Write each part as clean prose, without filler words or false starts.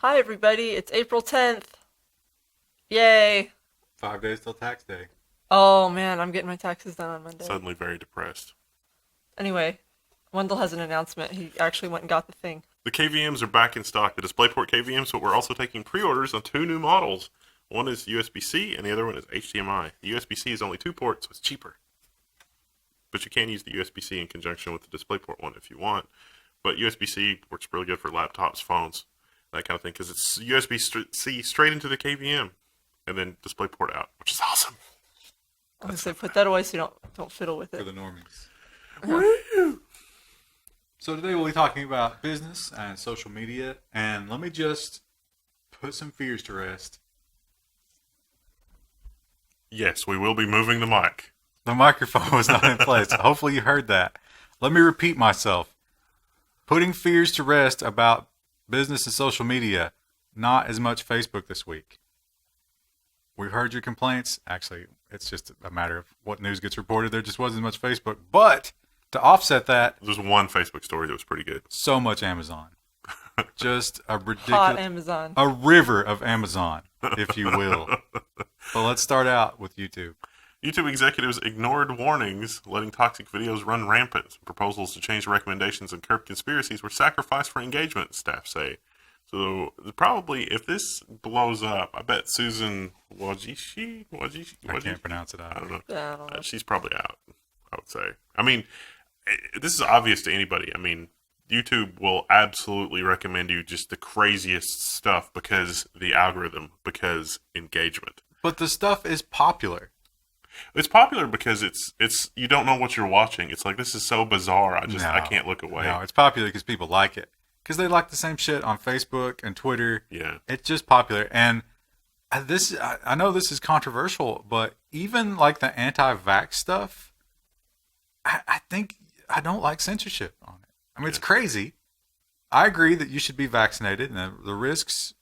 Hi, everybody. It's April 10th. Yay. 5 days till tax day. Oh, man, I'm getting my taxes done on Monday. Suddenly very depressed. Anyway, Wendell has an announcement. He actually went and got the thing. The KVMs are back in stock, the DisplayPort KVMs, but we're also taking pre-orders on two new models. One is USB-C and the other one is HDMI. The USB-C is only 2 ports, so it's cheaper. But you can use the USB-C in conjunction with the DisplayPort one if you want. But USB-C works really good for laptops, phones, that kind of thing, because it's USB-C straight into the KVM and then DisplayPort out, which is awesome. I'm going to say put that away so you don't fiddle with For it. the normies. Woo! So today we'll be talking about business and social media, and let me just put some fears to rest. Yes, we will be moving the mic. The microphone was not in place. Hopefully you heard that. Let me repeat myself. Putting fears to rest about business and social media, not as much Facebook this week. We've heard your complaints. Actually, it's just a matter of what news gets reported. There just wasn't much Facebook. But to offset that, There's one Facebook story that was pretty good. so much Amazon. Just a Hot ridiculous, Amazon. a river of Amazon, if you will. But let's start out with YouTube. YouTube executives ignored warnings, letting toxic videos run rampant. Proposals to change recommendations and curb conspiracies were sacrificed for engagement, staff say. So probably, if this blows up, I bet Susan Wojcicki, I can't pronounce it I out. don't know. Yeah, I don't know. She's probably out, I would say. I mean, this is obvious to anybody. I mean, YouTube will absolutely recommend you just the craziest stuff because the algorithm, because engagement. But the stuff is popular. It's popular because it's you don't know what you're watching. It's like, this is so bizarre. I can't look away. No, it's popular because people like it. Because they like the same shit on Facebook and Twitter. Yeah. It's just popular. And I know this is controversial, but even like the anti-vax stuff, I think I don't like censorship on it. I mean, it's crazy. I agree that you should be vaccinated, and the risks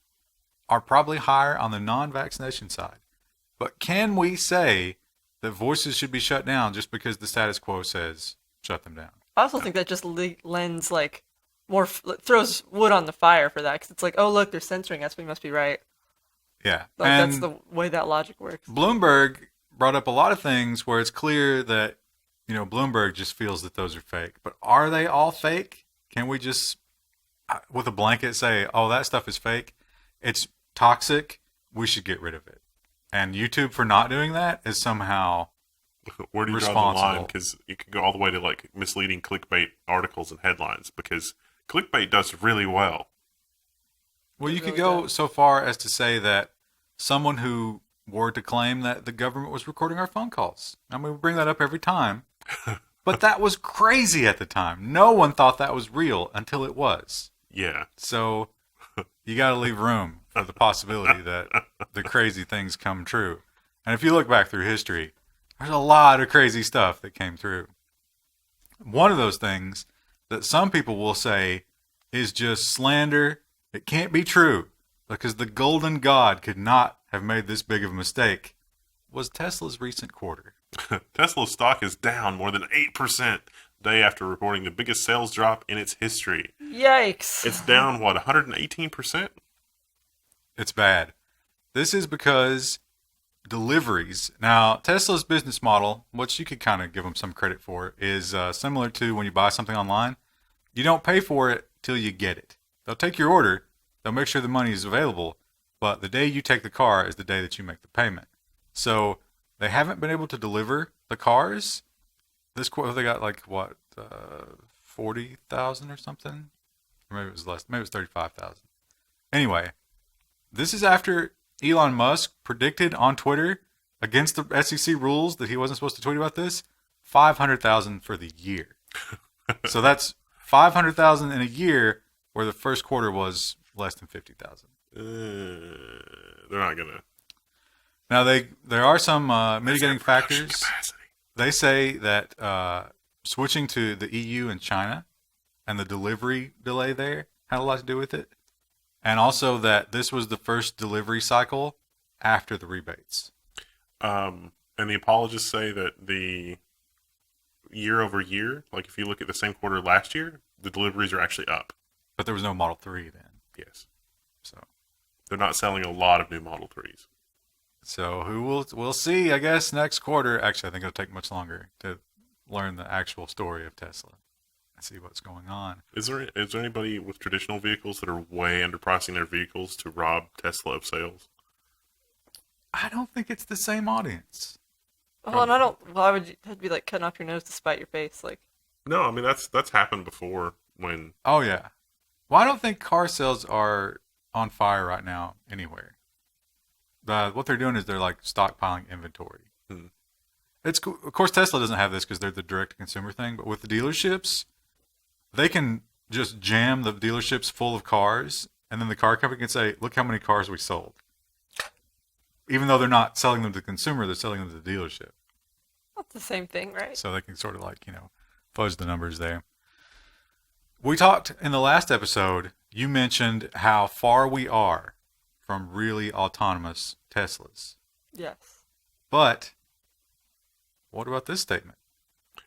are probably higher on the non-vaccination side. But can we say that voices should be shut down just because the status quo says shut them down? I also think that just lends, like, throws wood on the fire for that. Because it's like, oh, look, they're censoring us. We must be right. Yeah. Like, and that's the way that logic works. Bloomberg brought up a lot of things where it's clear that, Bloomberg just feels that those are fake. But are they all fake? Can we just, with a blanket, say, oh, that stuff is fake? It's toxic. We should get rid of it. And YouTube, for not doing that, is somehow Where do you draw the responsible. line? Because you could go all the way to like misleading clickbait articles and headlines, because clickbait does really well. Well, you It could really go does. so far as to say that someone who were to claim that the government was recording our phone calls. I mean, we bring that up every time. But that was crazy at the time. No one thought that was real until it was. Yeah. So you got to leave room for the possibility that the crazy things come true. And if you look back through history, there's a lot of crazy stuff that came through. One of those things that some people will say is just slander. It can't be true because the golden god could not have made this big of a mistake, was Tesla's recent quarter. Tesla's stock is down more than 8% day after reporting the biggest sales drop in its history. Yikes. It's down, 118%? It's bad. This is because deliveries. Now, Tesla's business model, which you could kind of give them some credit for, is similar to when you buy something online. You don't pay for it till you get it. They'll take your order. They'll make sure the money is available. But the day you take the car is the day that you make the payment. So they haven't been able to deliver the cars. This quarter, they got like, 40,000 or something? Or maybe it was less. Maybe it was 35,000. Anyway, this is after Elon Musk predicted on Twitter, against the SEC rules that he wasn't supposed to tweet about this, 500,000 for the year. So that's 500,000 in a year, where the first quarter was less than 50,000. They're not going to. Now, there are some mitigating Production factors. capacity. They say that switching to the EU and China and the delivery delay there had a lot to do with it. And also that this was the first delivery cycle after the rebates. And the apologists say that the year over year, like if you look at the same quarter last year, the deliveries are actually up. But there was no Model 3 then. Yes. So They're not selling a lot of new Model 3s. So we'll see, I guess, next quarter. Actually, I think it'll take much longer to learn the actual story of Tesla and see what's going on. Is there anybody with traditional vehicles that are way underpricing their vehicles to rob Tesla of sales? I don't think it's the same audience. Oh, and I don't. Why would you? That'd be like cutting off your nose to spite your face. Like, No, I mean that's happened before when Oh, yeah. Well, I don't think car sales are on fire right now anywhere. What they're doing is they're like stockpiling inventory. Hmm. It's cool. Of course, Tesla doesn't have this because they're the direct-to-consumer thing. But with the dealerships, they can just jam the dealerships full of cars, and then the car company can say, "Look how many cars we sold." Even though they're not selling them to the consumer, they're selling them to the dealership. that's the same thing, right? So they can sort of like, fudge the numbers there. We talked in the last episode, you mentioned how far we are from really autonomous Teslas. Yes. But what about this statement?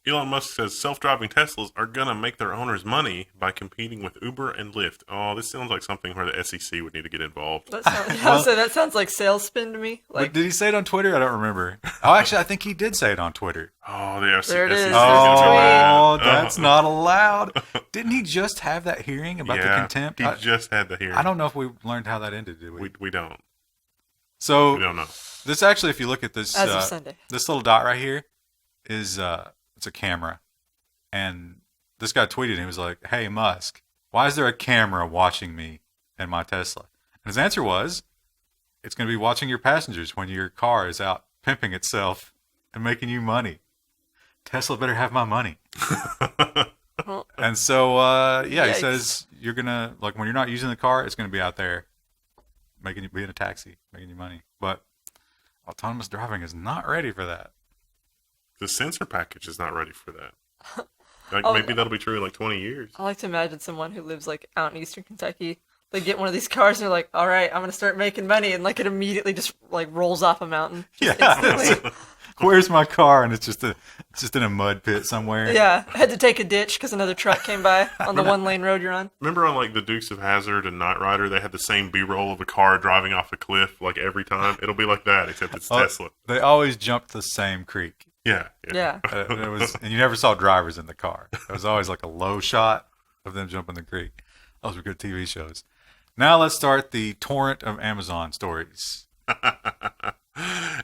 Elon Musk says self-driving Teslas are going to make their owners money by competing with Uber and Lyft. Oh, this sounds like something where the SEC would need to get involved. That sounds like sales spin to me. Like, But did he say it on Twitter? I don't remember. Oh, actually, I think he did say it on Twitter. Oh, the SEC. There it is. SEC Oh, gonna be mad. that's not allowed. Didn't he just have that hearing about the contempt? He just had the hearing. I don't know if we learned how that ended, did we? We don't. So We don't know. this actually, if you look at this, as of Sunday. this little dot right here is it's a camera, and this guy tweeted and he was like, "Hey Musk, why is there a camera watching me and my Tesla?" And his answer was, "It's going to be watching your passengers when your car is out pimping itself and making you money. Tesla better have my money." Well, And so he Yikes. says you're gonna, like, when you're not using the car, it's going to be out there making you be in a taxi, making you money. But autonomous driving is not ready for that. The sensor package is not ready for that. Like Oh. maybe that'll be true in like 20 years. I like to imagine someone who lives like out in eastern Kentucky. They get one of these cars and they're like, "All right, I'm gonna start making money," and like it immediately just like rolls off a mountain. Just instantly. Where's my car? And it's just in a mud pit somewhere. Yeah, I had to take a ditch because another truck came by on the one-lane road you're on. Remember on like the Dukes of Hazzard and Knight Rider, they had the same B-roll of a car driving off a cliff like every time. It'll be like that, except it's Tesla. They always jumped the same creek. Yeah. Yeah. And you never saw drivers in the car. It was always like a low shot of them jumping the creek. Those were good TV shows. Now let's start the torrent of Amazon stories.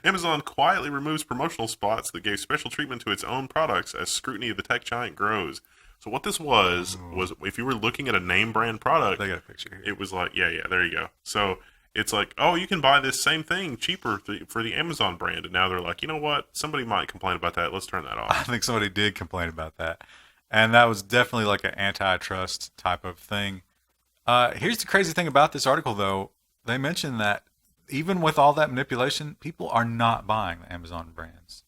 Amazon quietly removes promotional spots that gave special treatment to its own products as scrutiny of the tech giant grows. So what this was if you were looking at a name brand product, They got a picture here. it was like, yeah, there you go. So it's like, oh, you can buy this same thing cheaper for the Amazon brand. And now they're like, you know what? Somebody might complain about that. Let's turn that I off. think somebody did complain about that. And that was definitely like an antitrust type of thing. Here's the crazy thing about this article, though. They mentioned that even with all that manipulation, people are not buying the Amazon brands.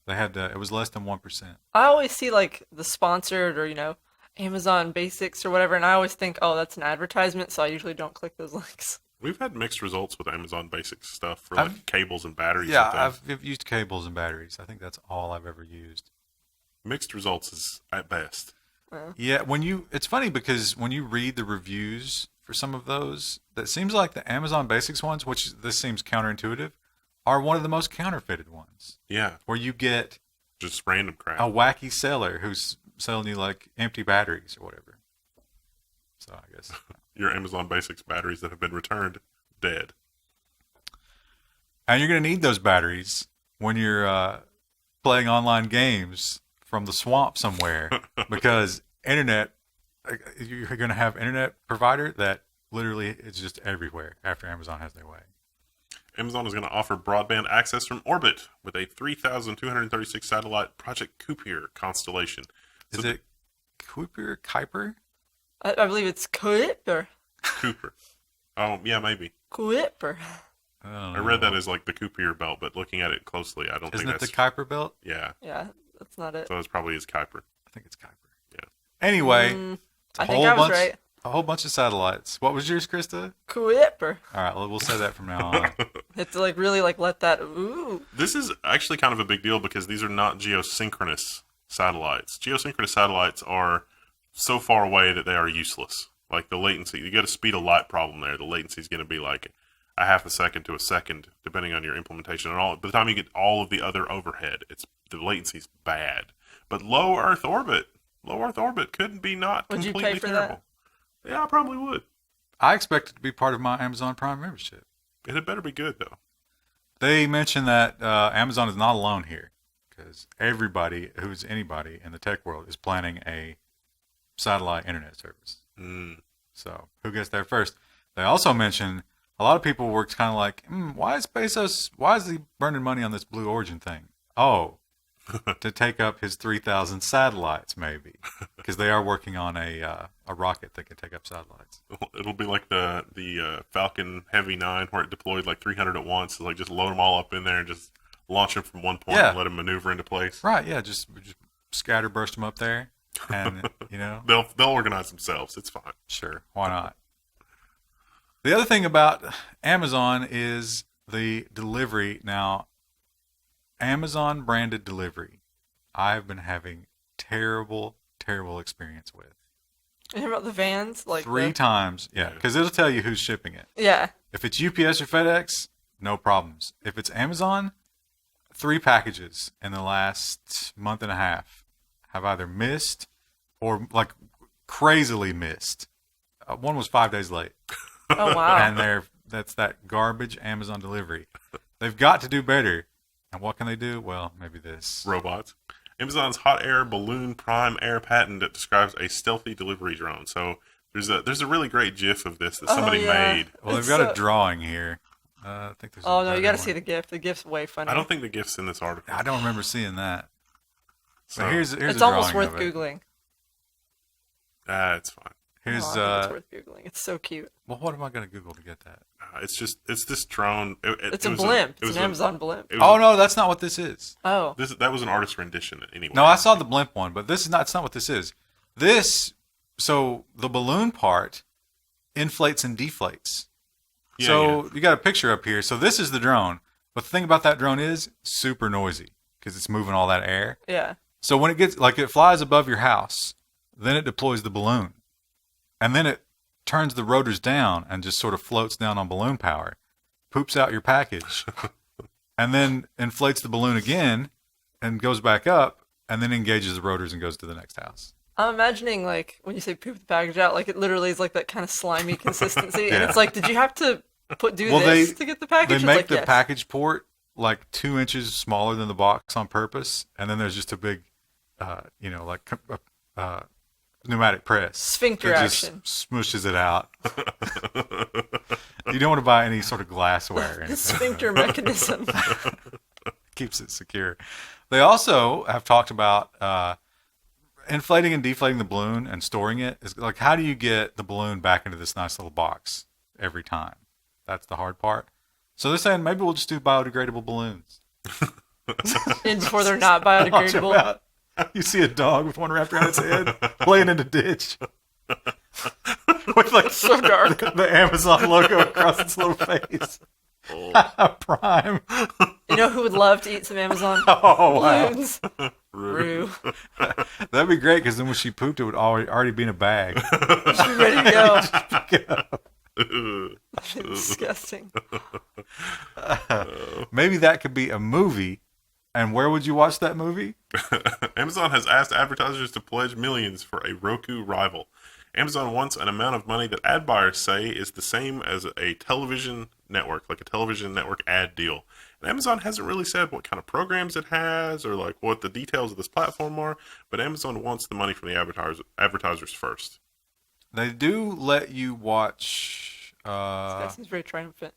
They had it was less than 1%. I always see like the sponsored or Amazon Basics or whatever, and I always think, oh, that's an advertisement, so I usually don't click those links. We've had mixed results with Amazon Basics stuff for I've- like cables and batteries. Yeah, and things. I've used cables and batteries. I think that's all I've ever used. Mixed results is at best. Yeah, it's funny because when you read the reviews for some of those, that seems like the Amazon Basics ones, which this seems counterintuitive, are one of the most counterfeited ones. Yeah, Where you get just random crap. a wacky seller who's selling you like empty batteries or whatever. So I guess Your Amazon Basics batteries that have been returned, dead. and you're going to need those batteries when you're playing online games from the swamp somewhere because internet, you're going to have internet provider that literally is just everywhere after Amazon has their way. Amazon is going to offer broadband access from orbit with a 3,236 satellite Project Kuiper constellation. Is it Kuiper? I believe it's Kuiper. Kuiper? Oh, yeah, maybe. Kuiper. I I read that as like the Kuiper belt, but looking at it closely, I don't Isn't think it the that's... Kuiper belt? Yeah, Yeah, that's not it. so it's probably his Kuiper. I think it's Kuiper. Yeah. Anyway, it's a I think I was right. A whole bunch of satellites. What was yours, Krista? Kuiper. All right, well, we'll say that from now on. Have to really let that. Ooh. This is actually kind of a big deal because these are not geosynchronous satellites. Geosynchronous satellites are so far away that they are useless. Like the latency, you get a speed of light problem there. The latency is going to be like a half a second to a second, depending on your implementation and all. By the time you get all of the other overhead, the latency's bad. But low Earth orbit couldn't be not Would you completely pay for terrible. that? Yeah, I probably would. I expect it to be part of my Amazon Prime membership. It had better be good though. They mentioned that Amazon is not alone here, because everybody who's anybody in the tech world is planning a satellite internet service. So who gets there first? They also mentioned a lot of people were kind of like, why is he burning money on this Blue Origin thing? Oh, to take up his 3,000 satellites, maybe, because they are working on a rocket that can take up satellites. It'll be like the Falcon Heavy 9, where it deployed like 300 at once. So like just load them all up in there and just launch them from one point and let them maneuver into place. Right? Yeah, just scatter burst them up there, and they'll organize themselves. It's fine. Sure, why not? The other thing about Amazon is the delivery. Now, Amazon branded delivery, I've been having terrible experience with. You hear about the vans? Like 3 times, yeah, because it'll tell you who's shipping it. Yeah. If it's UPS or FedEx, no problems. If it's Amazon, 3 packages in the last month and a half have either missed or like crazily missed. One was 5 days late. Oh wow. And that's that garbage Amazon delivery. They've got to do better. And what can they do? Well, maybe this. Robots. Amazon's hot air balloon prime air patent that describes a stealthy delivery drone. So there's a really great GIF of this that somebody made. Well, they've got a drawing here. I think there's. Oh no, you got to see the GIF. The GIF's way funny. I don't think the GIF's in this article. I don't remember seeing that. So but here's it's a almost drawing worth of it. googling. It's fine. Here's I think it's worth googling. It's so cute. Well, what am I going to Google to get that? It's this drone. It's a blimp. It's an Amazon blimp. Oh no, that's not what this is. Oh. That was an artist rendition anyway. No, I saw the blimp one, but this is not. It's not what this is. So the balloon part inflates and deflates. Yeah, you got a picture up here. So this is the drone. But the thing about that drone is super noisy because it's moving all that air. Yeah. So when it flies above your house, then it deploys the balloon. And then it turns the rotors down and just sort of floats down on balloon power, poops out your package, and then inflates the balloon again and goes back up and then engages the rotors and goes to the next house. I'm imagining, like, when you say poop the package out, like, it literally is like that kind of slimy consistency. And it's like, did you have to do this to get the package? They make the package port like 2 inches smaller than the box on purpose. And then there's just a big, pneumatic press. Sphincter action. Just smooshes it out. You don't want to buy any sort of glassware. The sphincter mechanism. Keeps it secure. They also have talked about inflating and deflating the balloon and storing it. Is like, how do you get the balloon back into this nice little box every time? That's the hard part. So they're saying maybe we'll just do biodegradable balloons. And before they're not biodegradable. You see a dog with one wrapped around its head laying in a ditch with like so dark. The Amazon logo across its little face. Prime. You know who would love to eat some Amazon balloons? Wow. Rue. That'd be great because then when she pooped, it would already be in a bag. She'd be ready to go. Disgusting. Maybe that could be a movie. And where would you watch that movie? Amazon has asked advertisers to pledge millions for a Roku rival. Amazon wants an amount of money that ad buyers say is the same as a television network, like a television network ad deal. And Amazon hasn't really said what kind of programs it has or like what the details of this platform are, but Amazon wants the money from the advertisers first. They do let you watch... This guy seems very triumphant.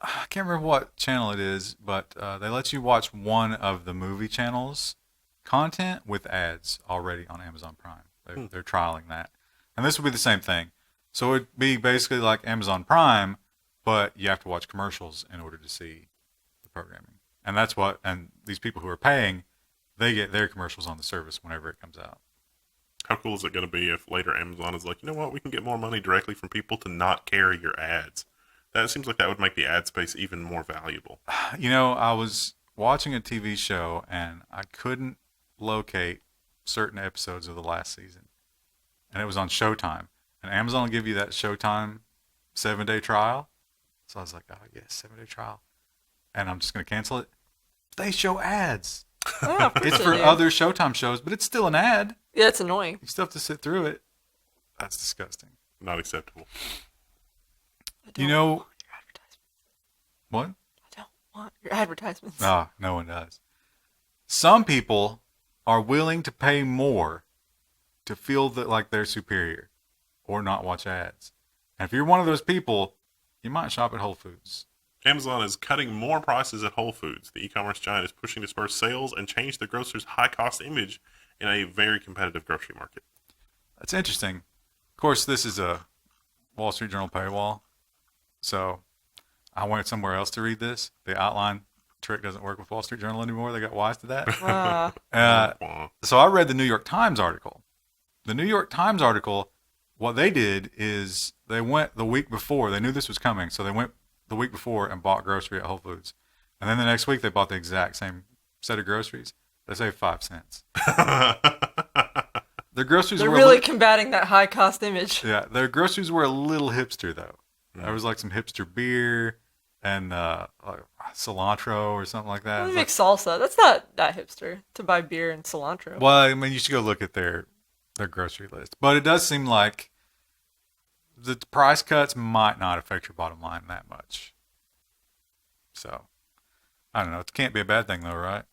I can't remember what channel it is, but they let you watch one of the movie channels content with ads already on Amazon Prime. They're trialing that. And this would be the same thing. So it'd be basically like Amazon Prime, but you have to watch commercials in order to see the programming. And and these people who are paying, they get their commercials on the service whenever it comes out. How cool is it going to be if later Amazon is like, you know what, we can get more money directly from people to not carry your ads? That seems like that would make the ad space even more valuable. You know, I was watching a TV show and I couldn't locate certain episodes of the last season. And it was on Showtime. And Amazon will give you that Showtime 7-day trial. So I was like, oh, yes, 7-day trial. And I'm just going to cancel it. They show ads. Oh, of course It's they for do. other Showtime shows, but it's still an ad. Yeah, it's annoying. You still have to sit through it. That's disgusting. Not acceptable. I don't You know, want your advertisements. what? I don't want your advertisements. No, no one does. Some people are willing to pay more to feel that like they're superior or not watch ads. And if you're one of those people, you might shop at Whole Foods. Amazon is cutting more prices at Whole Foods. The e-commerce giant is pushing to spur sales and change the grocer's high-cost image in a very competitive grocery market. That's interesting. Of course, this is a Wall Street Journal paywall. So I went somewhere else to read this. The outline trick doesn't work with Wall Street Journal anymore. They got wise to that. So I read the New York Times article. The New York Times article, what they did is they went the week before. They knew this was coming, so they went the week before and bought grocery at Whole Foods. And then the next week they bought the exact same set of groceries. They saved 5 cents. Their groceries They're were really combating that high cost image. yeah, their groceries were a little hipster though. There was like some hipster beer and like cilantro or something like that. They It's make like- salsa. That's not that hipster to buy beer and cilantro. well, I mean, you should go look at their grocery list. But it does seem like the price cuts might not affect your bottom line that much. So, I don't know. It can't be a bad thing though, right?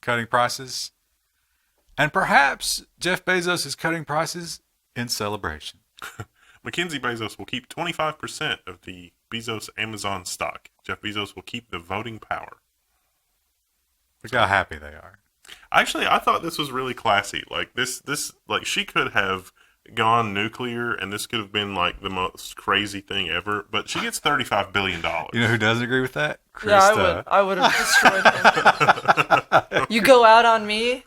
Cutting prices. And perhaps Jeff Bezos is cutting prices in celebration. MacKenzie Bezos will keep 25% of the Bezos Amazon stock. Jeff Bezos will keep the voting power. Look how happy they are. Actually, I thought this was really classy. Like this, like she could have gone nuclear, and this could have been like the most crazy thing ever. But she gets $35 billion. You know who doesn't agree with that? Yeah, I would have destroyed him. You go out on me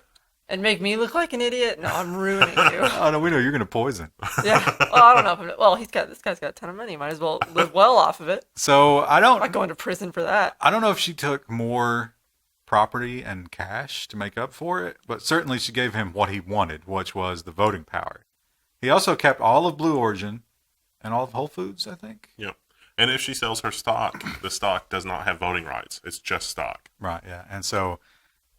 and make me look like an idiot? No, I'm ruining you. Oh no, we know you're going to poison. Yeah. Well, I don't know if I'm, well, this guy's got a ton of money. Might as well live well off of it. So I'm not going to prison for that. I don't know if she took more property and cash to make up for it, but certainly she gave him what he wanted, which was the voting power. He also kept all of Blue Origin and all of Whole Foods, I think. Yep. And if she sells her stock, the stock does not have voting rights. It's just stock. Right, yeah. And so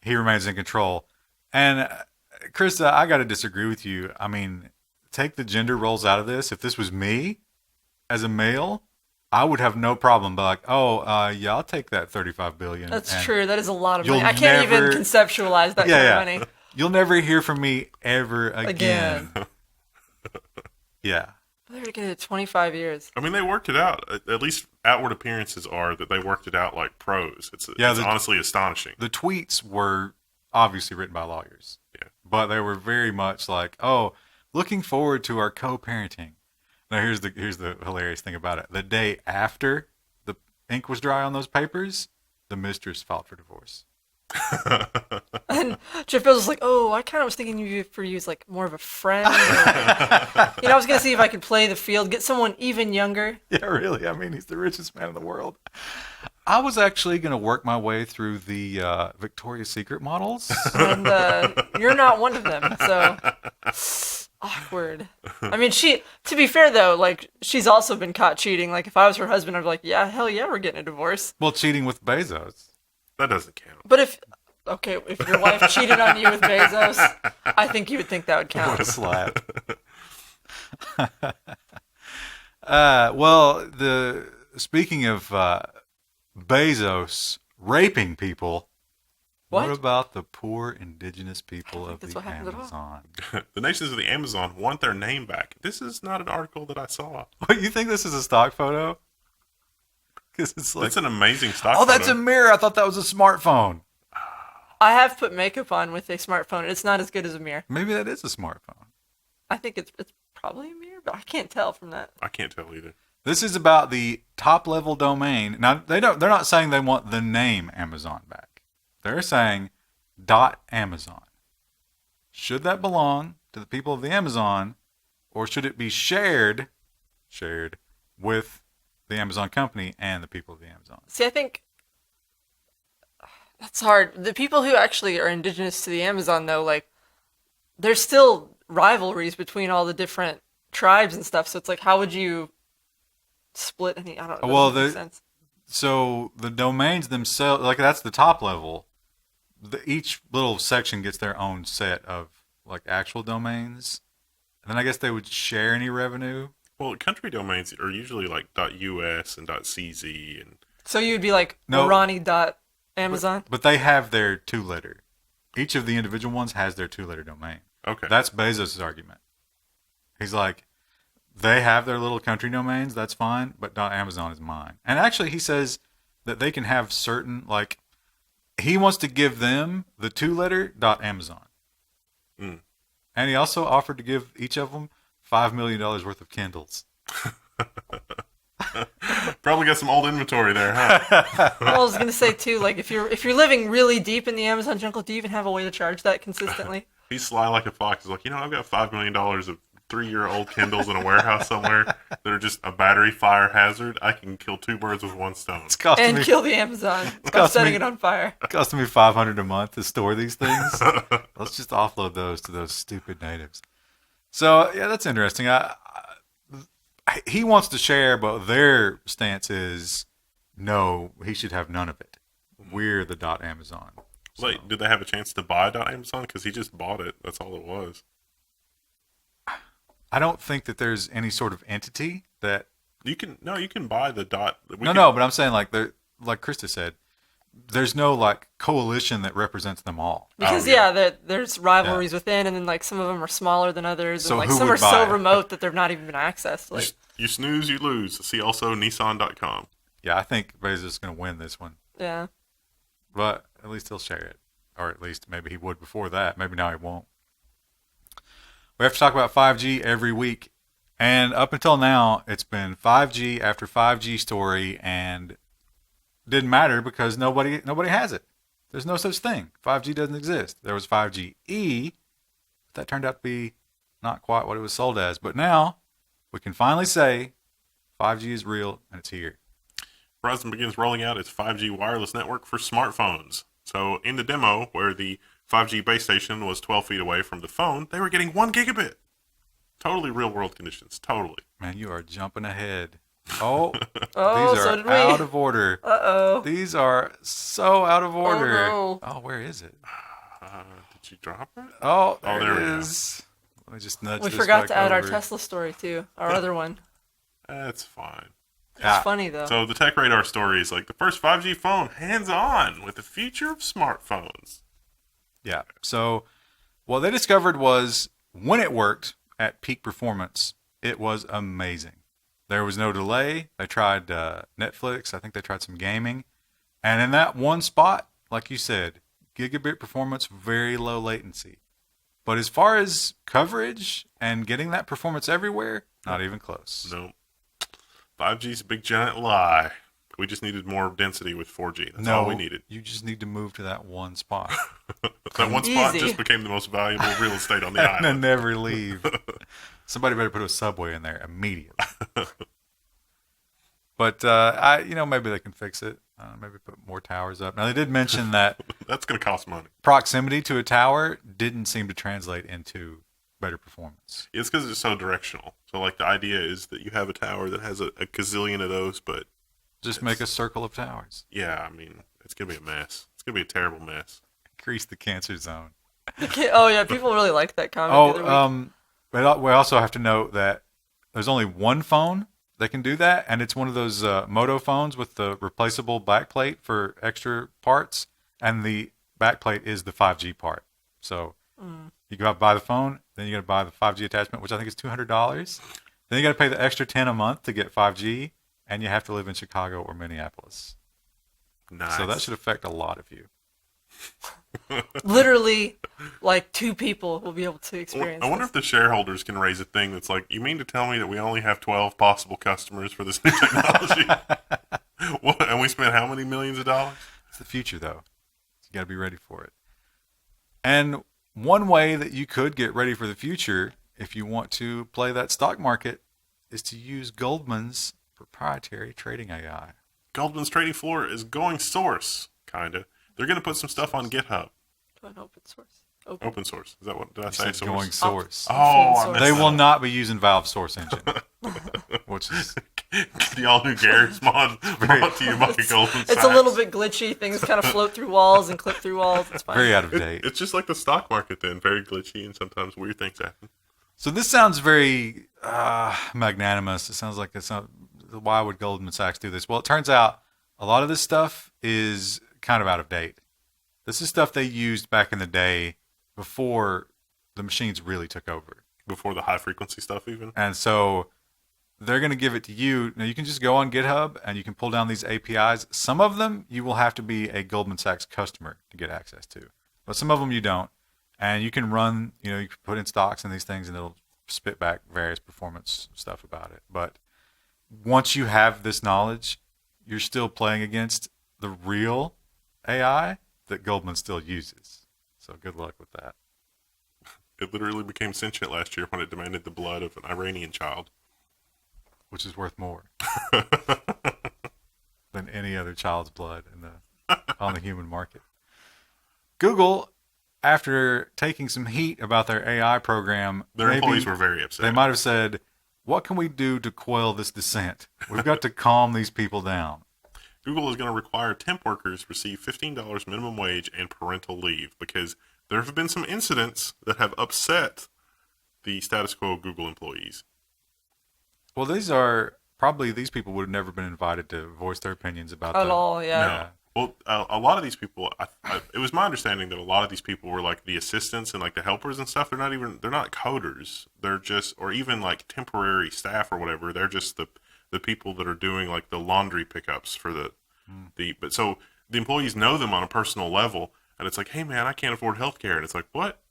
he remains in control. And Krista, I got to disagree with you. I mean, take the gender roles out of this. If this was me as a male, I would have no problem. But like, yeah, I'll take that $35 billion. That's true. That is a lot of you'll money. I can't never- even conceptualize that kind of money. You'll never hear from me ever again. Yeah. They're going to get it 25 years. I mean, they worked it out. At least outward appearances are that they worked it out like pros. It's honestly astonishing. The tweets were obviously written by lawyers. Yeah. But they were very much like, looking forward to our co-parenting. Now here's the hilarious thing about it. The day after the ink was dry on those papers, the mistress filed for divorce. And Jeff Bezos was like, I kind of was thinking you as like more of a friend. Or, I was going to see if I could play the field, get someone even younger. Yeah, really. I mean, he's the richest man in the world. I was actually going to work my way through the Victoria's Secret models. And you're not one of them, so awkward. I mean, to be fair though, like she's also been caught cheating. Like if I was her husband, I'd be like, yeah, hell yeah, we're getting a divorce. Well, cheating with Bezos. That doesn't count. But if your wife cheated on you with Bezos, I think you would think that would count. What a slap. Well, speaking of Bezos raping people, what about the poor indigenous people of the Amazon? The nations of the Amazon want their name back. This is not an article that I saw. What, you think this is a stock photo? It's like, that's an amazing stock photo. That's a mirror. I thought that was a smartphone. I have put makeup on with a smartphone. It's not as good as a mirror. Maybe that is a smartphone. I think it's probably a mirror, but I can't tell from that. I can't tell either. This is about the top level domain. Now they're not saying they want the name Amazon back. They're saying .amazon. Should that belong to the people of the Amazon, or should it be shared with the Amazon company and the people of the Amazon? See, I think that's hard. The people who actually are indigenous to the Amazon, though, like, there's still rivalries between all the different tribes and stuff. So it's like, how would you split any. I don't know. Well, Makes sense. So the domains themselves, like that's the top level. Each little section gets their own set of like actual domains, and then I guess they would share any revenue. Well, country domains are usually like .us and .cz and. So you'd be like No. Ronnie.amazon? But they have their 2-letter. Each of the individual ones has their 2-letter domain. Okay. That's Bezos' argument. He's like, they have their little country domains, that's fine, but .amazon is mine. And actually, he says that they can have certain, like, he wants to give them the 2-letter .amazon. Mm. And he also offered to give each of them $5 million worth of Kindles. Probably got some old inventory there, huh? Well, I was gonna say too, like if you're living really deep in the Amazon jungle, do you even have a way to charge that consistently? He's sly like a fox. He's like, I've got $5 million of 3-year-old Kindles in a warehouse somewhere that are just a battery fire hazard. I can kill 2 birds with 1 stone. It's costing And me, kill the Amazon by costing setting me- it on fire. costing me $500 a month to store these things. Let's just offload those to those stupid natives. So yeah, that's interesting. He wants to share, but their stance is no. He should have none of it. We're the .amazon. So, Wait, did they have a chance to buy .amazon? Because he just bought it. That's all it was. I don't think that there's any sort of entity that. You can buy the dot. No, but I'm saying like Krista said, there's no like coalition that represents them all. Because there's rivalries within, and then like some of them are smaller than others, So and like who some would are so buy? remote that they're not even been accessed. Like, You snooze, you lose. See also Nissan.com. Yeah, I think Bezos is going to win this one, yeah. but at least he'll share it, or at least maybe he would before that. Maybe now he won't. We have to talk about 5G every week, and up until now, it's been 5G after 5G story, and didn't matter because nobody has it. There's no such thing. 5G doesn't exist. There was 5G-E, but that turned out to be not quite what it was sold as. But now we can finally say 5G is real and it's here. Verizon begins rolling out its 5G wireless network for smartphones. So in the demo, where the 5G base station was 12 feet away from the phone, they were getting 1 gigabit. Totally real world conditions. Totally. Man, you are jumping ahead. Oh, Oh, these so are did we. out of order. Uh-oh. These are so out of order. no. Oh, where is it? Did you drop it? Oh, Oh, there there it we go. is. Let me just nudge We this forgot back to add our over. Tesla story too. Our other one. That's fine. It's Yeah. funny though. So the Tech Radar story is like the first 5G phone hands-on with the future of smartphones. Yeah. So what they discovered was when it worked at peak performance, it was amazing. There was no delay. They tried Netflix. I think they tried some gaming. And in that one spot, like you said, gigabit performance, very low latency. But as far as coverage and getting that performance everywhere, not even close. No. 5G's a big giant lie. We just needed more density with 4G. That's all we needed. You just need to move to that one spot That one spot Easy. just became the most valuable real estate on the and then island. never leave. Somebody better put a subway in there immediately. But maybe they can fix it. Maybe put more towers up. Now they did mention that That's going to cost money. proximity to a tower didn't seem to translate into better performance. It's because it's so directional. So, like, the idea is that you have a tower that has a gazillion of those, but Just make a circle of towers. yeah, I mean, it's going to be a mess. It's going to be a terrible mess. Increase the cancer zone. Oh yeah, people really liked that comment. the other week. But we also have to note that there's only one phone that can do that, and it's one of those Moto phones with the replaceable backplate for extra parts, and the backplate is the 5G part. So you go out and buy the phone, then you got to buy the 5G attachment, which I think is $200. Then you got to pay the extra $10 a month to get 5G, and you have to live in Chicago or Minneapolis. Nice. So that should affect a lot of you. Literally, like 2 people will be able to experience. I wonder this. if the shareholders can raise a thing that's like, you mean to tell me that we only have 12 possible customers for this new technology? What, and we spent how many millions of dollars? It's the future, though. You got to be ready for it. And one way that you could get ready for the future, if you want to play that stock market, is to use Goldman's proprietary trading AI. Goldman's trading floor is going source, kind of. They're going to put some stuff on GitHub. Going open source. Open source. Is that what did I You say? said going source. Oh, I Source. missed They that. will not be using Valve Source Engine, which is The all-new Garrett's mod brought to you by Goldman Sachs. It's a little bit glitchy. Things kind of float through walls and clip through walls. It's fine. very out of date. It's just like the stock market then. Very glitchy and sometimes weird things happen. So this sounds very magnanimous. It sounds like it's not. Why would Goldman Sachs do this? Well, it turns out a lot of this stuff is kind of out of date. This is stuff they used back in the day before the machines really took over. Before the high-frequency stuff even. And so they're going to give it to you. Now, you can just go on GitHub and you can pull down these APIs. Some of them you will have to be a Goldman Sachs customer to get access to. But some of them you don't. And you can run, you can put in stocks and these things and it'll spit back various performance stuff about it. But once you have this knowledge, you're still playing against the real AI that Goldman still uses. So good luck with that. It literally became sentient last year when it demanded the blood of an Iranian child. Which is worth more than any other child's blood on the human market. Google, after taking some heat about their AI program, Their employees were very upset. They might have said, what can we do to quell this dissent? We've got to calm these people down. Google is going to require temp workers receive $15 minimum wage and parental leave because there have been some incidents that have upset the status quo Google employees. Well, these people would have never been invited to voice their opinions about At all, yeah. No. Well, a lot of these people, it was my understanding that a lot of these people were like the assistants and like the helpers and stuff. They're not coders. They're just, or even like temporary staff or whatever. They're just the people that are doing like the laundry pickups for but so the employees know them on a personal level and it's like, hey man, I can't afford healthcare. And it's like, what?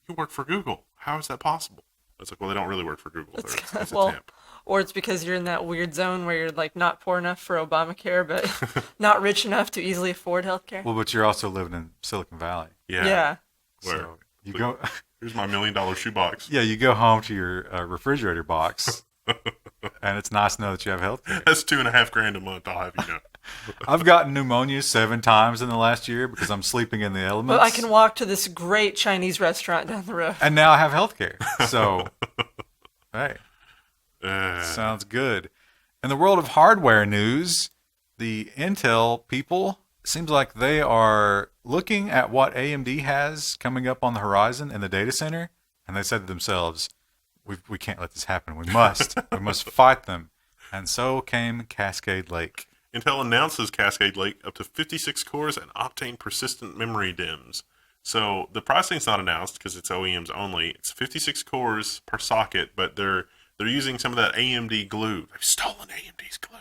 You work for Google. How is that possible? It's like, well, they don't really work for Google. It's a temp. Or it's because you're in that weird zone where you're like not poor enough for Obamacare, but not rich enough to easily afford healthcare. Well, but you're also living in Silicon Valley. Yeah. Where So you go. here's my $1 million shoebox. Yeah, you go home to your refrigerator box, and it's nice to know that you have health care. That's $2,500 a month. I'll have you know. I've gotten pneumonia 7 times in the last year because I'm sleeping in the elements. But I can walk to this great Chinese restaurant down the road. And now I have health care. So, hey, sounds good. In the world of hardware news, the Intel people, seems like they are looking at what AMD has coming up on the horizon in the data center, and they said to themselves, we can't let this happen. We must fight them. And so came Cascade Lake. Intel announces Cascade Lake up to 56 cores and Optane persistent memory DIMMs. So the pricing's not announced because it's OEMs only. It's 56 cores per socket, but they're using some of that AMD glue. They've stolen AMD's glue.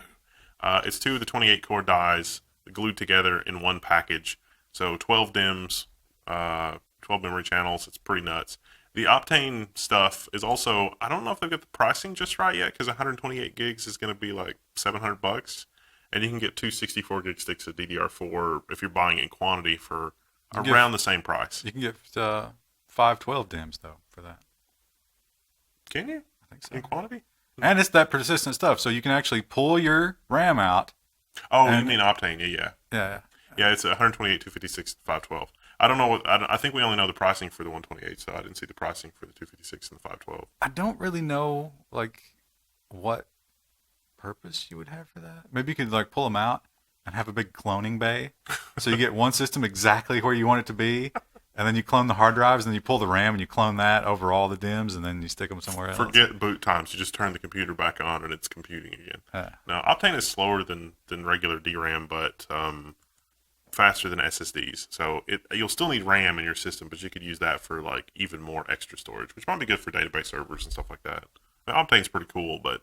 It's 2 of the 28 core dies glued together in one package. So 12 DIMMs, 12 memory channels. It's pretty nuts. The Optane stuff is also, I don't know if they've got the pricing just right yet because 128 gigs is going to be like $700. And you can get 2 64 gig sticks of DDR4 if you're buying in quantity for around the same price. You can get 512 DIMMs, though, for that. Can you? I think so. In quantity? And it's that persistent stuff, so you can actually pull your RAM out. Oh, you mean Optane? Yeah. Yeah. It's 128, 256, 512. I don't know I think we only know the pricing for the 128, so I didn't see the pricing for the 256 and the 512. I don't really know, what purpose you would have for that. Maybe you could, pull them out and have a big cloning bay. So you get one system exactly where you want it to be, and then you clone the hard drives, and then you pull the RAM, and you clone that over all the DIMMs, and then you stick them somewhere else. Forget boot times. You just turn the computer back on, and it's computing again. Now, Optane is slower than regular DRAM, but faster than SSDs. So you'll still need RAM in your system, but you could use that for even more extra storage, which might be good for database servers and stuff like that. Now, Optane's pretty cool, but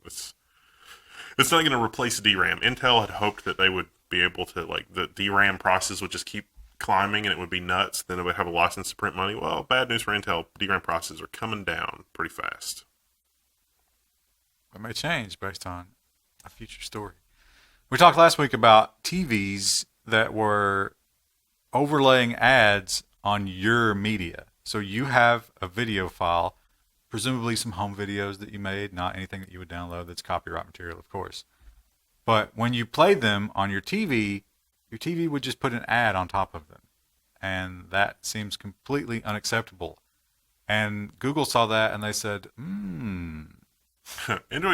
it's not going to replace DRAM. Intel had hoped that they would be able to, the DRAM prices would just keep climbing and it would be nuts. Then it would have a license to print money. Well, bad news for Intel. DRAM prices are coming down pretty fast. It may change based on a future story. We talked last week about TVs that were overlaying ads on your media. So you have a video file, presumably some home videos that you made, not anything that you would download that's copyright material, of course. But when you played them on your TV would just put an ad on top of them. and that seems completely unacceptable. And Google saw that, and they said, Android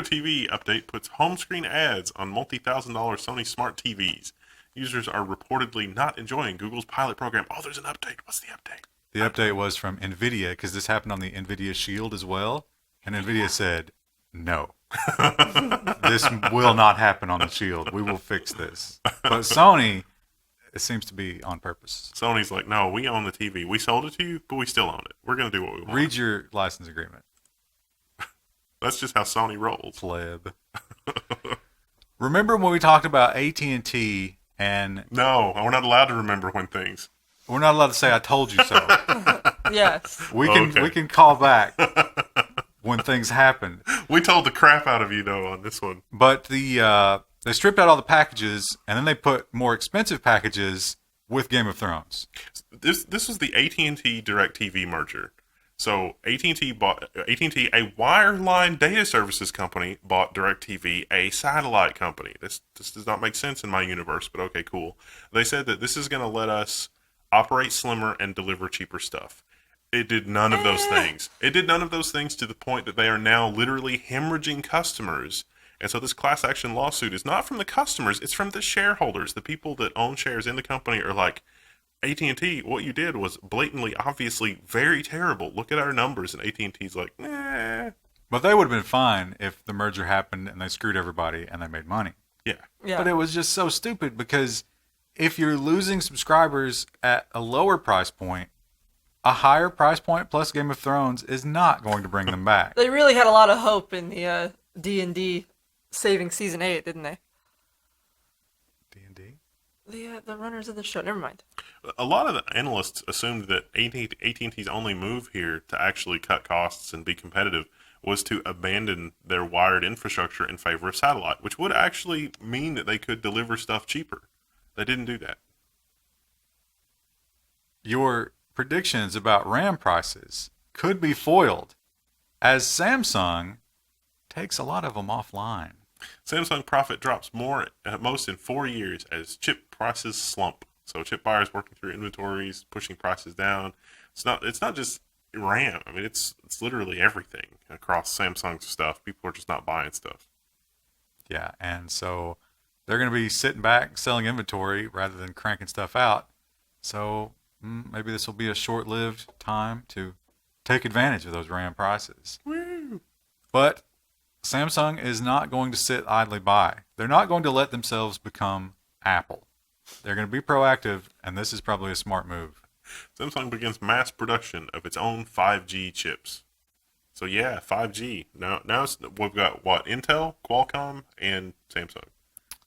TV update puts home screen ads on multi-$1,000 Sony Smart TVs. Users are reportedly not enjoying Google's pilot program. Oh, there's an update. What's the update? The update was from NVIDIA, because this happened on the NVIDIA Shield as well. And NVIDIA said, no. This will not happen on the Shield. We will fix this. But Sony, it seems to be on purpose. Sony's like, no, we own the TV. We sold it to you, but we still own it. We're going to do what we want. Read your license agreement. That's just how Sony rolls. Pleb. Remember when we talked about AT&T and... No, we're not allowed to remember when things... We're not allowed to say, I told you so. Yes. We can call back when things happen. We told the crap out of you, though, on this one. But they stripped out all the packages, and then they put more expensive packages with Game of Thrones. This was the AT&T DirecTV merger. So AT&T, a wireline data services company, bought DirecTV, a satellite company. This does not make sense in my universe, but okay, cool. They said that this is going to let us operate slimmer and deliver cheaper stuff. It did none of those things. It did none of those things to the point that they are now literally hemorrhaging customers. And so this class action lawsuit is not from the customers, it's from the shareholders. The people that own shares in the company are like, AT&T, what you did was blatantly, obviously, very terrible. Look at our numbers. And AT&T's like, nah. But they would have been fine if the merger happened and they screwed everybody and they made money. Yeah. But it was just so stupid because if you're losing subscribers at a lower price point, a higher price point plus Game of Thrones is not going to bring them back. They really had a lot of hope in the D&D saving season 8, didn't they? D&D? The runners of the show. Never mind. A lot of the analysts assumed that AT&T's only move here to actually cut costs and be competitive was to abandon their wired infrastructure in favor of satellite, which would actually mean that they could deliver stuff cheaper. They didn't do that. Your predictions about RAM prices could be foiled as Samsung takes a lot of them offline. Samsung profit drops more at most in 4 years as chip prices slump. So chip buyers working through inventories, pushing prices down. It's not just RAM. I mean, it's literally everything across Samsung's stuff. People are just not buying stuff. Yeah, and so they're going to be sitting back selling inventory rather than cranking stuff out. So maybe this will be a short-lived time to take advantage of those RAM prices. Woo! But Samsung is not going to sit idly by. They're not going to let themselves become Apple. They're going to be proactive, and this is probably a smart move. Samsung begins mass production of its own 5G chips. So yeah, 5G. Now we've got what? Intel, Qualcomm, and Samsung.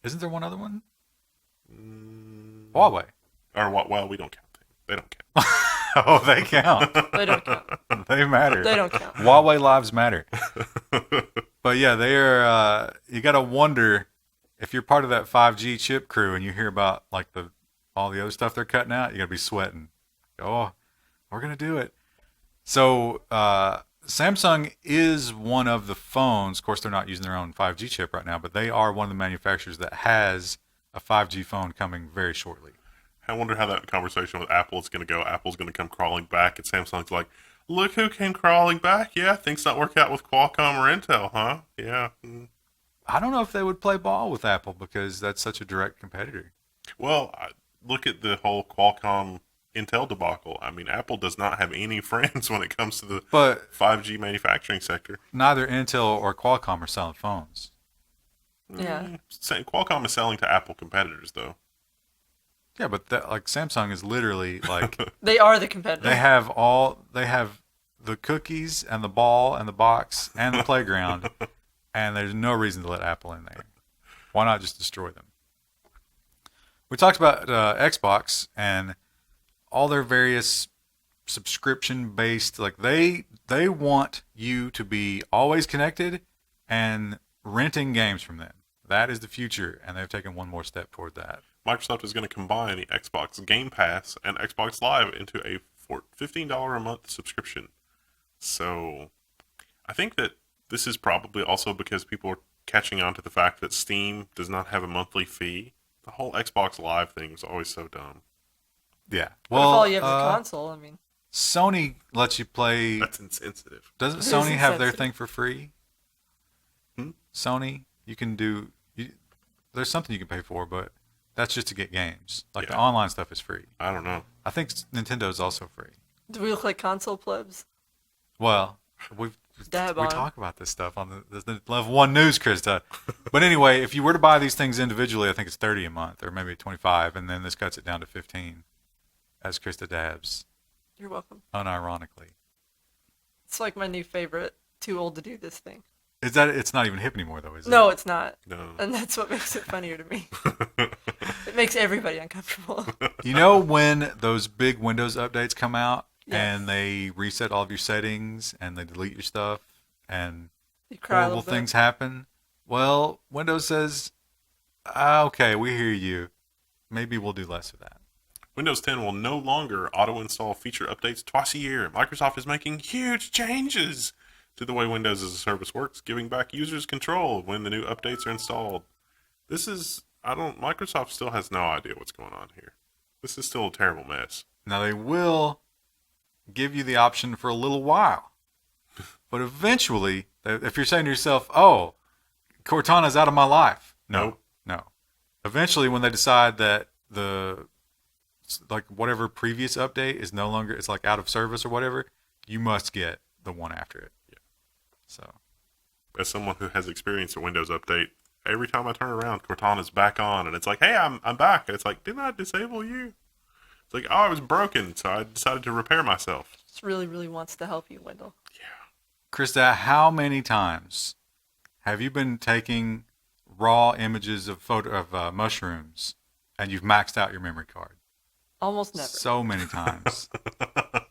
Isn't there one other one? Huawei. Or what? Well, we don't count them. They don't count. Oh, they count. They don't count. They matter. They don't count. Huawei lives matter. But yeah, they are. You got to wonder if you're part of that 5G chip crew and you hear about like all the other stuff they're cutting out. You got to be sweating. Oh, we're gonna do it. So Samsung is one of the phones. Of course, they're not using their own 5G chip right now, but they are one of the manufacturers that has a 5G phone coming very shortly. I wonder how that conversation with Apple is going to go. Apple's going to come crawling back, and Samsung's like, look who came crawling back. Yeah, things not work out with Qualcomm or Intel, huh? Yeah. I don't know if they would play ball with Apple because that's such a direct competitor. Well, look at the whole Qualcomm Intel debacle. I mean, Apple does not have any friends when it comes to the 5G manufacturing sector. Neither Intel or Qualcomm are selling phones. Yeah. Qualcomm is selling to Apple competitors, though. Yeah, but like Samsung is literally like They are the competitor. they have the cookies and the ball and the box and the playground, and there's no reason to let Apple in there. Why not just destroy them? We talked about Xbox and all their various subscription-based, like they want you to be always connected and renting games from them. That is the future, and they've taken one more step toward that. Microsoft is going to combine the Xbox Game Pass and Xbox Live into a $15 a month subscription. So I think that this is probably also because people are catching on to the fact that Steam does not have a monthly fee. The whole Xbox Live thing is always so dumb. Yeah. What Well, if all you have is a console? I mean, Sony lets you play. That's insensitive. Doesn't It is Sony have their insensitive. thing for free? Hmm? Sony, you can do. There's something you can pay for, but that's just to get games. Like the Yeah. online stuff is free. I don't know. I think Nintendo is also free. do we look like console plebs? Well, we Dab on 'em. talk about this stuff on the Level 1 news, Krista. But anyway, if you were to buy these things individually, I think it's $30 a month or maybe $25, and then this cuts it down to $15 as Krista dabs, You're welcome. unironically. It's like my new favorite. Too old to do this thing. Is that it's not even hip anymore though, is it? No, it's not. No. And that's what makes it funnier to me. It makes everybody uncomfortable. You know when those big Windows updates come out Yes. and they reset all of your settings and they delete your stuff and You cry a horrible little bit. things happen? Well, Windows says, okay, we hear you. Maybe we'll do less of that. Windows 10 will no longer auto-install feature updates twice a year. Microsoft is making huge changes to the way Windows as a service works, giving back users control of when the new updates are installed. Microsoft still has no idea what's going on here. This is still a terrible mess. Now they will give you the option for a little while. But eventually, if you're saying to yourself, oh, Cortana's out of my life. Nope. No. Eventually, when they decide that whatever previous update is no longer, it's like out of service or whatever, you must get the one after it. Yeah. So, As someone who has experienced a Windows update, every time I turn around, Cortana's back on, and it's like, hey, I'm back. And it's like, didn't I disable you? It's like, oh, I was broken, so I decided to repair myself. Just really, really wants to help you, Wendell. Krista, how many times have you been taking raw images of mushrooms and you've maxed out your memory card? Almost never. So many times.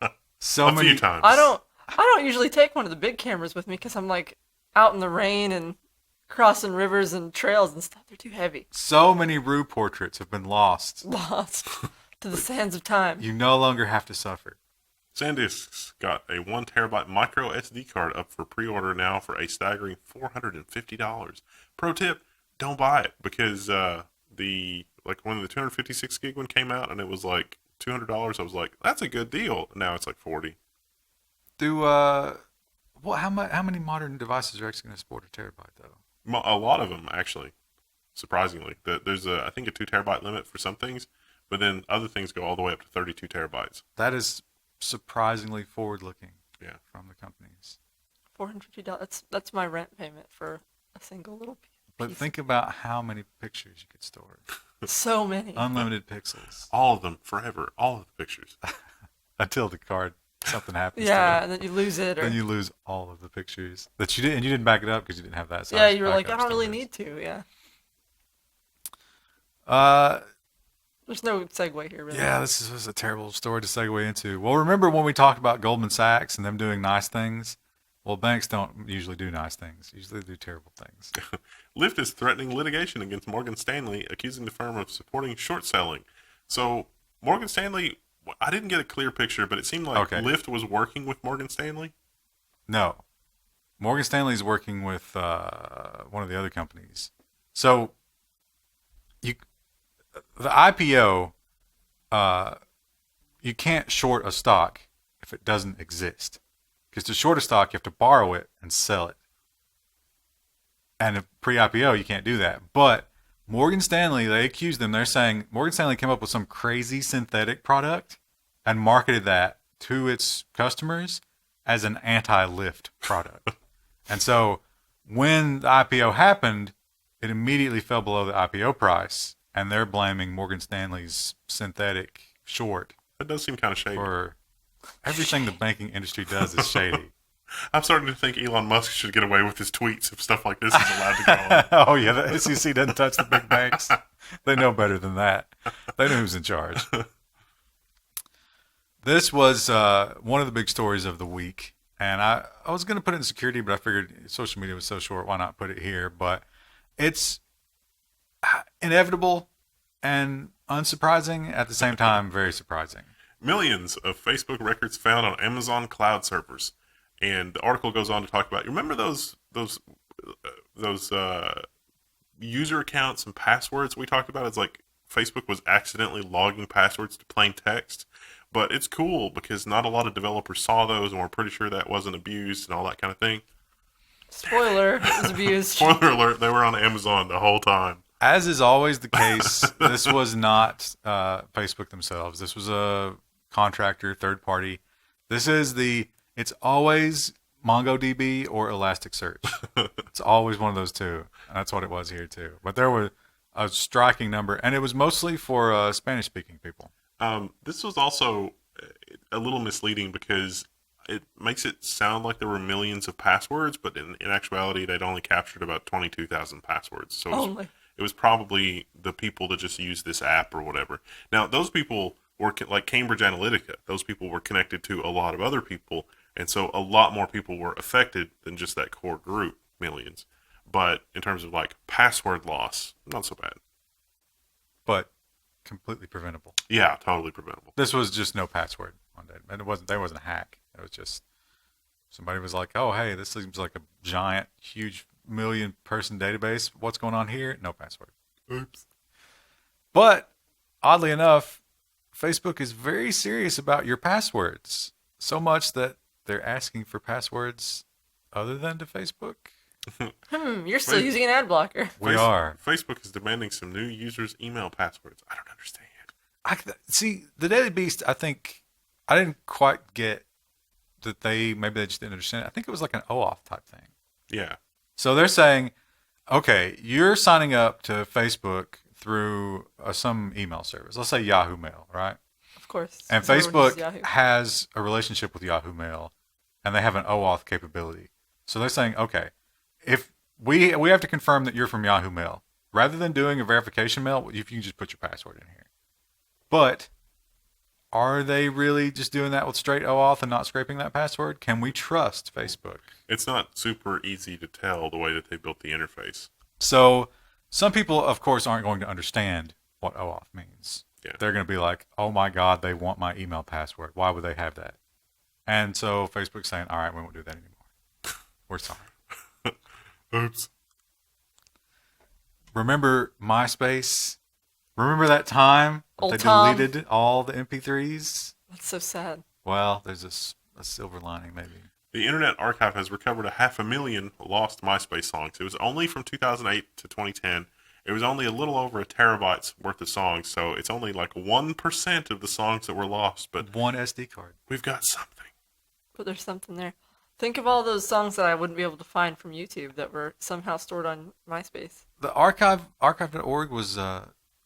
A few times. I don't usually take one of the big cameras with me because I'm like out in the rain and crossing rivers and trails and stuff. They're too heavy. So many Rue portraits have been lost. Lost to the sands of time. You no longer have to suffer. SanDisk's got a 1 terabyte micro SD card up for pre-order now for a staggering $450. Pro tip: don't buy it because when the 256 gig one came out and it was like $200, I was like, that's a good deal. Now it's like $40. How many modern devices are actually going to support a terabyte though? A lot of them actually, surprisingly. There's I think a 2 terabyte limit for some things, but then other things go all the way up to 32 terabytes. That is surprisingly forward-looking. Yeah. From the companies. $450. That's my rent payment for a single little piece. But think about how many pictures you could store. So many. Unlimited pixels. All of them forever. All of the pictures. Until the card, something happens Yeah, to and then you lose it. it. Or, Then you lose all of the pictures that you did, and you didn't back it up because you didn't have that size. yeah, you were like, I backup don't really storage. need to. Yeah. Uh, There's no segue here, really. yeah, this was a terrible story to segue into. Well, remember when we talked about Goldman Sachs and them doing nice things? Well, banks don't usually do nice things. Usually they do terrible things. Lyft is threatening litigation against Morgan Stanley, accusing the firm of supporting short selling. So Morgan Stanley, I didn't get a clear picture, but it seemed like Okay. Lyft was working with Morgan Stanley. No. Morgan Stanley's working with one of the other companies. So the IPO, you can't short a stock if it doesn't exist. Because to short a stock, you have to borrow it and sell it. And pre-IPO, you can't do that. But Morgan Stanley, they accused them. They're saying Morgan Stanley came up with some crazy synthetic product and marketed that to its customers as an anti-Lyft product. And so when the IPO happened, it immediately fell below the IPO price. And they're blaming Morgan Stanley's synthetic short That does seem kind of shady. for everything the banking industry does is shady. I'm starting to think Elon Musk should get away with his tweets if stuff like this is allowed to go on. Oh, yeah, the SEC doesn't touch the big banks. They know better than that. They know who's in charge. This was one of the big stories of the week. And I was going to put it in security, but I figured social media was so short, why not put it here? But it's inevitable and unsurprising, at the same time, very surprising. Millions of Facebook records found on Amazon cloud servers. And the article goes on to talk about, you remember those user accounts and passwords we talked about? It's like Facebook was accidentally logging passwords to plain text. But it's cool because not a lot of developers saw those, and we're pretty sure that wasn't abused and all that kind of thing. Spoiler, it was abused. Spoiler alert, they were on Amazon the whole time. As is always the case, this was not Facebook themselves. This was a contractor, third party. It's always MongoDB or Elasticsearch. It's always one of those two. And that's what it was here too. But there were a striking number, and it was mostly for Spanish-speaking people. This was also a little misleading because it makes it sound like there were millions of passwords, but in actuality, they'd only captured about 22,000 passwords. So it was probably the people that just used this app or whatever. Now, those people were like Cambridge Analytica. Those people were connected to a lot of other people, and so a lot more people were affected than just that core group, millions. But in terms of like password loss, not so bad. But completely preventable. Yeah, totally preventable. This was just no password one day. And there wasn't a hack. It was just somebody was like, oh, hey, this seems like a giant, huge million-person database. What's going on here? No password. Oops. But oddly enough, Facebook is very serious about your passwords. So much that they're asking for passwords other than to Facebook. You're still using an ad blocker. We are. Facebook is demanding some new users' email passwords. I don't understand. See, the Daily Beast, I think, I didn't quite get that maybe they just didn't understand it. I think it was like an OAuth type thing. Yeah. So they're saying, okay, you're signing up to Facebook through some email service. Let's say Yahoo Mail, right? Of course. And Facebook has a relationship with Yahoo Mail, and they have an OAuth capability. So they're saying, okay, if we have to confirm that you're from Yahoo Mail, rather than doing a verification mail, you can just put your password in here. But are they really just doing that with straight OAuth and not scraping that password? Can we trust Facebook? It's not super easy to tell the way that they built the interface. So some people, of course, aren't going to understand what OAuth means. Yeah. They're going to be like, oh my God, they want my email password. Why would they have that? And so Facebook's saying, all right, we won't do that anymore. We're sorry. Oops. Remember MySpace? Remember that time Old they Tom. deleted all the MP3s? That's so sad. Well, there's a silver lining, maybe. The Internet Archive has recovered 500,000 lost MySpace songs. It was only from 2008 to 2010. It was only a little over a terabyte's worth of songs, so it's only like 1% of the songs that were lost. But one SD card. We've got something. But there's something there. Think of all those songs that I wouldn't be able to find from YouTube that were somehow stored on MySpace. The archive.org was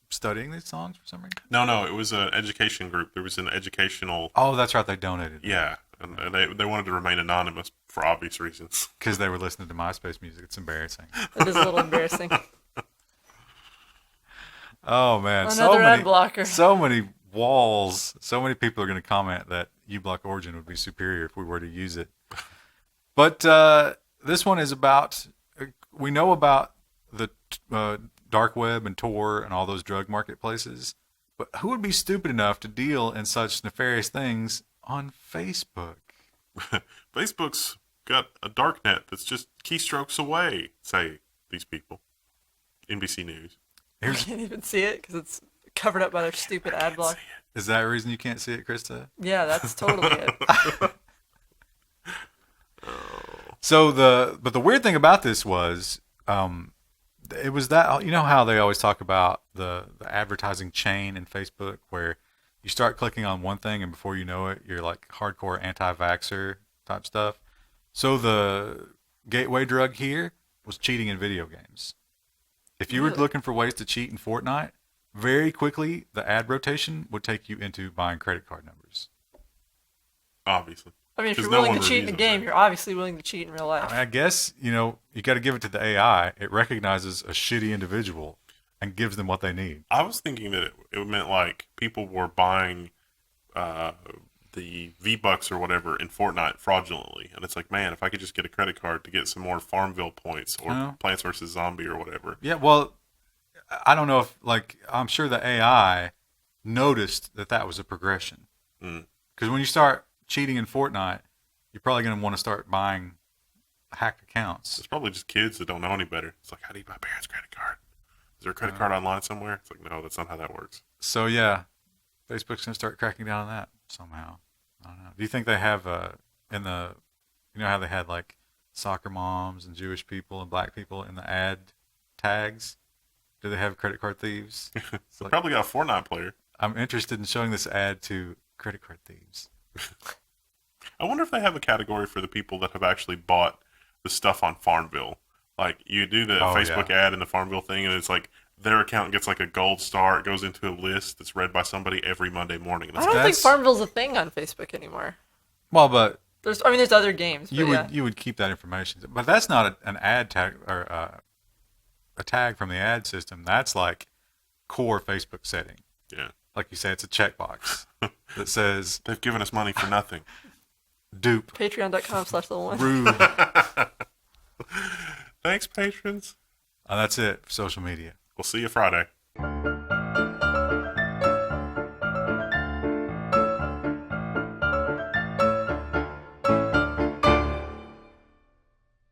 studying these songs for some reason? No, it was an education group. There was an educational... Oh, that's right, they donated. Yeah, and they wanted to remain anonymous for obvious reasons. Because they were listening to MySpace music. It's embarrassing. It is a little embarrassing. Oh, man. Another ad blocker. So many walls. So many people are going to comment that uBlock Origin would be superior if we were to use it. But this one is about... We know about the... dark web and Tor and all those drug marketplaces, but who would be stupid enough to deal in such nefarious things on Facebook? Facebook's got a dark net that's just keystrokes away, say these people. NBC News. I can't even see it because it's covered up by their stupid ad block. Is that the reason you can't see it, Krista? Yeah, that's totally it. So the weird thing about this was, it was that, you know how they always talk about the advertising chain in Facebook where you start clicking on one thing and before you know it, you're like hardcore anti-vaxxer type stuff. So the gateway drug here was cheating in video games. If you were looking for ways to cheat in Fortnite, very quickly the ad rotation would take you into buying credit card numbers. Obviously. I mean, if you're willing to cheat in a game, you're obviously willing to cheat in real life. I mean, I guess, you got to give it to the AI. It recognizes a shitty individual and gives them what they need. I was thinking that it meant like people were buying the V-Bucks or whatever in Fortnite fraudulently. And it's like, man, if I could just get a credit card to get some more Farmville points or Plants vs. Zombie or whatever. Yeah, well, I don't know if, I'm sure the AI noticed that was a progression. Because when you start cheating in Fortnite, you're probably going to want to start buying hacked accounts. It's probably just kids that don't know any better. It's like, how do you buy parents' credit card? Is there a credit card online somewhere? It's like, no, that's not how that works. So yeah, Facebook's gonna start cracking down on that somehow. I don't know. Do you think they have in the, you know how they had like soccer moms and Jewish people and black people in the ad tags? Do they have credit card thieves? It's like, Probably got a Fortnite player. I'm interested in showing this ad to credit card thieves. I wonder if they have a category for the people that have actually bought the stuff on Farmville. Like, you do the Facebook ad and the Farmville thing, and it's like their account gets like a gold star. It goes into a list that's read by somebody every Monday morning. And I don't think Farmville's a thing on Facebook anymore. Well, but there's other games. You but would keep that information, but that's not an ad tag or a tag from the ad system. That's like core Facebook setting. Yeah, like you say, it's a checkbox that says they've given us money for nothing. Dupe. Patreon.com/Level1. Rude. Thanks, patrons. That's it for social media. We'll see you Friday.